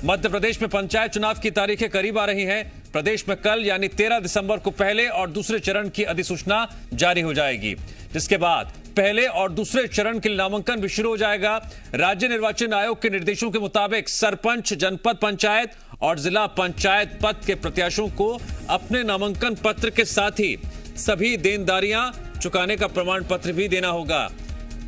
मध्य प्रदेश में पंचायत चुनाव की तारीखें करीब आ रही हैं। प्रदेश में कल यानी 13 दिसंबर को पहले और दूसरे चरण की अधिसूचना जारी हो जाएगी, जिसके बाद पहले और दूसरे चरण के लिए नामांकन भी शुरू हो जाएगा। राज्य निर्वाचन आयोग के निर्देशों के मुताबिक सरपंच, जनपद पंचायत और जिला पंचायत पद के प्रत्याशियों को अपने नामांकन पत्र के साथ ही सभी देनदारियां चुकाने का प्रमाण पत्र भी देना होगा।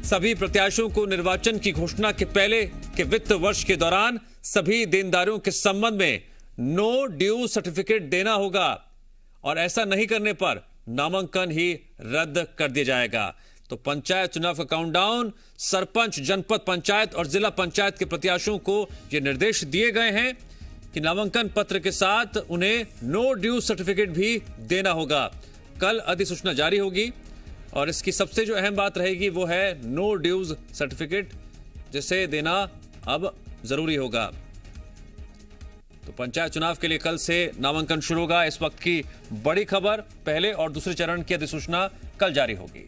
सभी प्रत्याशियों को निर्वाचन की घोषणा के पहले के वित्त वर्ष के दौरान सभी देनदारियों के संबंध में नो ड्यू सर्टिफिकेट देना होगा और ऐसा नहीं करने पर नामांकन ही रद्द कर दिया जाएगा। तो पंचायत चुनाव का काउंटडाउन, सरपंच, जनपद पंचायत और जिला पंचायत के प्रत्याशियों को यह निर्देश दिए गए हैं कि नामांकन पत्र के साथ उन्हें नो ड्यू सर्टिफिकेट भी देना होगा। कल अधिसूचना जारी होगी और इसकी सबसे जो अहम बात रहेगी वो है नो ड्यूज सर्टिफिकेट, जिसे देना अब जरूरी होगा। तो पंचायत चुनाव के लिए कल से नामांकन शुरू होगा। इस वक्त की बड़ी खबर, पहले और दूसरे चरण की अधिसूचना कल जारी होगी।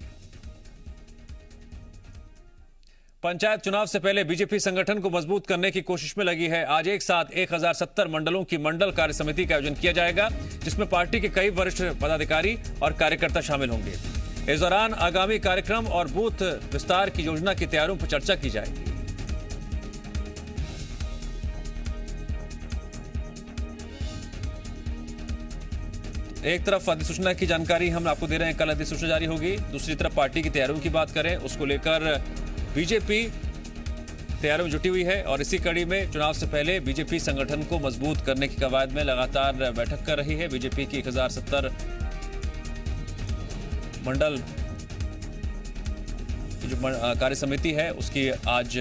पंचायत चुनाव से पहले बीजेपी संगठन को मजबूत करने की कोशिश में लगी है। आज एक साथ 1070 मंडलों की मंडल कार्य समिति का आयोजन किया जाएगा, जिसमें पार्टी के कई वरिष्ठ पदाधिकारी और कार्यकर्ता शामिल होंगे। इस दौरान आगामी कार्यक्रम और बूथ विस्तार की योजना की तैयारियों पर चर्चा की जाएगी। एक तरफ अधिसूचना की जानकारी हम आपको दे रहे हैं, कल अधिसूचना जारी होगी। दूसरी तरफ पार्टी की तैयारियों की बात करें, उसको लेकर बीजेपी तैयारियों में जुटी हुई है और इसी कड़ी में चुनाव से पहले बीजेपी संगठन को मजबूत करने की कवायद में लगातार बैठक कर रही है। बीजेपी की 1070 मंडल की जो कार्य समिति है उसकी आज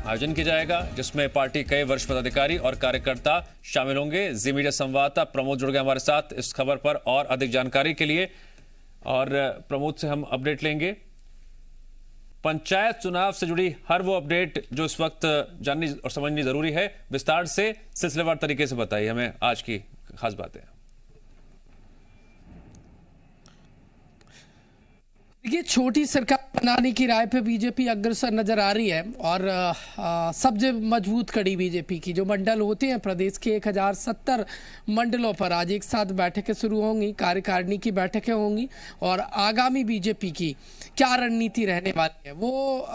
आयोजन किया जाएगा, जिसमें पार्टी कई वरिष्ठ पदाधिकारी और कार्यकर्ता शामिल होंगे। जी मीडिया संवाददाता प्रमोद जुड़ गए हमारे साथ इस खबर पर और अधिक जानकारी के लिए, और प्रमोद से हम अपडेट लेंगे। पंचायत चुनाव से जुड़ी हर वो अपडेट जो इस वक्त जाननी और समझनी जरूरी है, विस्तार से सिलसिलेवार तरीके से बताइए हमें आज की खास बातें। देखिए, छोटी सरकार बनाने की राय पे बीजेपी अग्रसर नजर आ रही है और सबसे मजबूत कड़ी बीजेपी की जो मंडल होते हैं प्रदेश के 1070 मंडलों पर आज एक साथ बैठकें शुरू होंगी, कार्यकारिणी की बैठकें होंगी और आगामी बीजेपी की क्या रणनीति रहने वाली है वो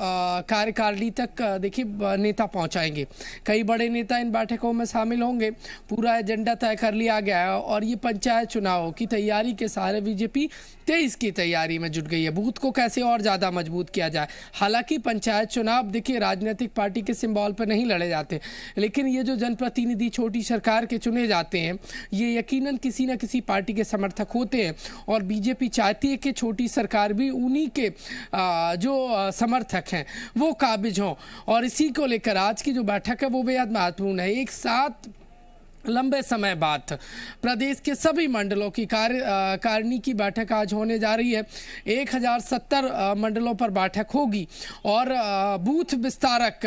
कार्यकारिणी तक देखिए नेता पहुंचाएंगे। कई बड़े नेता इन बैठकों में शामिल होंगे। पूरा एजेंडा तय कर लिया गया है और ये पंचायत चुनाव की तैयारी के सारे बीजेपी 23 की तैयारी में जुट गई है। बूथ को कैसे और ज़्यादा मजबूत किया जाए। हालांकि पंचायत चुनाव देखिए राजनीतिक पार्टी के सिंबल पर नहीं लड़े जाते, लेकिन ये जो जनप्रतिनिधि छोटी सरकार के चुने जाते हैं ये यकीनन किसी न किसी पार्टी के समर्थक होते हैं और बीजेपी चाहती है कि छोटी सरकार भी उन्हीं के जो समर्थक हैं वो काबिज हों। और इसी को लेकर आज की जो बैठक है वो बेहद महत्वपूर्ण है। एक साथ लंबे समय बाद प्रदेश के सभी मंडलों की कार्यकारिणी की बैठक आज होने जा रही है। 1070 मंडलों पर बैठक होगी और बूथ विस्तारक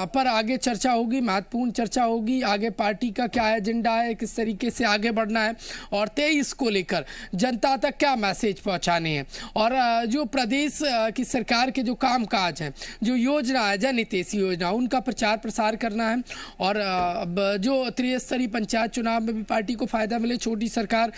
पर आगे चर्चा होगी, महत्वपूर्ण चर्चा होगी। आगे पार्टी का क्या एजेंडा है, किस तरीके से आगे बढ़ना है और 23 को लेकर जनता तक क्या मैसेज पहुंचाने हैं और जो प्रदेश की सरकार के जो कामकाज हैं, जो योजना है जन हितैषी योजना, उनका प्रचार प्रसार करना है और जो त्रिस्तरीय पंचायत चुनाव में भी पार्टी को फायदा मिले, छोटी सरकार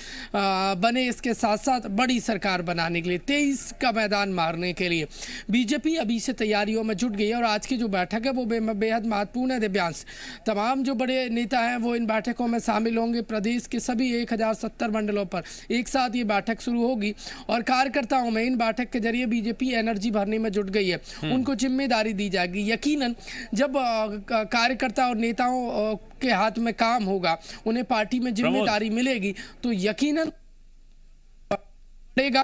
बने, इसके साथ साथ बड़ी सरकार बनाने के लिए 23 का मैदान मारने के लिए बीजेपी अभी से तैयारियों में जुट गई है। और आज की जो बैठक है वो बेहद महत्वपूर्ण है। दिव्यांश, तमाम जो बड़े नेता हैं वो इन बैठकों में शामिल होंगे। प्रदेश के सभी 1070 मंडलों पर एक साथ ये बैठक शुरू होगी और कार्यकर्ताओं में इन बैठक के जरिए बीजेपी एनर्जी भरने में जुट गई है। उनको जिम्मेदारी दी जाएगी। यकीनन जब कार्यकर्ता और नेताओं के हाथ में काम होगा, उन्हें पार्टी में जिम्मेदारी मिलेगी तो यकीनन बढ़ेगा।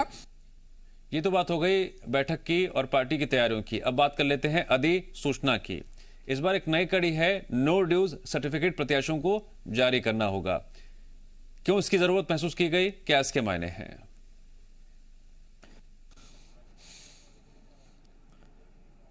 ये तो बात हो गई बैठक की और पार्टी की तैयारियों की। अब बात कर लेते हैं अधिसूचना की। इस बार एक नई कड़ी है, नो ड्यूज सर्टिफिकेट प्रत्याशियों को जारी करना होगा। क्यों इसकी जरूरत महसूस की गई, क्या इसके मायने हैं?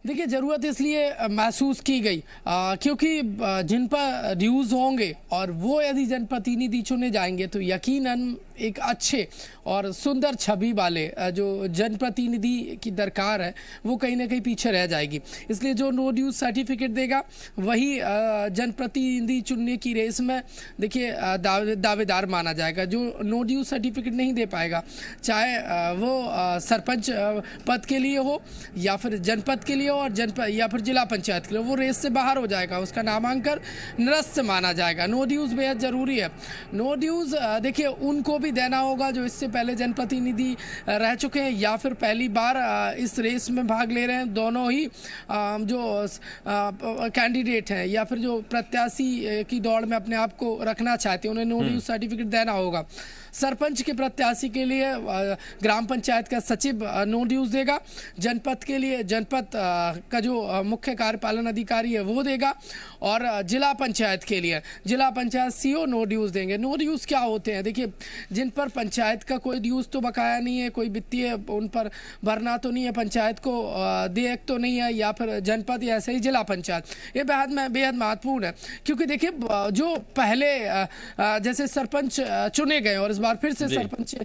देखिए, ज़रूरत इसलिए महसूस की गई क्योंकि जिन पर ड्यूज़ होंगे और वो यदि जनप्रतिनिधि चुने जाएंगे तो यकीनन एक अच्छे और सुंदर छवि वाले जो जनप्रतिनिधि की दरकार है वो कहीं ना कहीं पीछे रह जाएगी। इसलिए जो नो ड्यूज सर्टिफिकेट देगा वही जनप्रतिनिधि चुनने की रेस में देखिए दावेदार माना जाएगा। जो नो ड्यूज सर्टिफिकेट नहीं दे पाएगा, चाहे वो सरपंच पद के लिए हो या फिर जनपद के लिए हो और जनपद या फिर जिला पंचायत के लिए, वो रेस से बाहर हो जाएगा, उसका नामांकन निरस्त माना जाएगा। नो ड्यूज बेहद जरूरी है। नो ड्यूज देखिए उनको भी देना होगा जो इससे पहले जनप्रतिनिधि रह चुके हैं या फिर पहली बार इस रेस में भाग ले रहे हैं। दोनों ही जो कैंडिडेट हैं या फिर जो प्रत्याशी की दौड़ में अपने आप को रखना चाहते हैं, उन्हें नो ड्यूज सर्टिफिकेट देना होगा। सरपंच के प्रत्याशी के लिए ग्राम पंचायत का सचिव नो ड्यूज देगा। जनपद के लिए जनपद का जो मुख्य कार्यपालन अधिकारी है वो देगा। और जिला पंचायत के लिए जिला पंचायत सीओ नो ड्यूज देंगे। नो ड्यूज क्या होते हैं? देखिए, जिन पर पंचायत का कोई ड्यूज तो बकाया नहीं है, कोई वित्तीय उन पर भरना तो नहीं है, पंचायत को देयक तो नहीं है, या फिर जनपद या ऐसे ही जिला पंचायत, ये बेहद महत्वपूर्ण है। क्योंकि देखिए जो पहले जैसे सरपंच चुने गए और इस बार फिर से सरपंच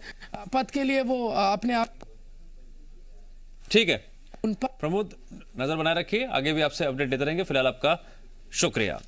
पद के लिए वो अपने आप, ठीक है उन पर प्रमोद नजर बनाए रखिए, आगे भी आपसे अपडेट देते रहेंगे। फिलहाल आपका शुक्रिया।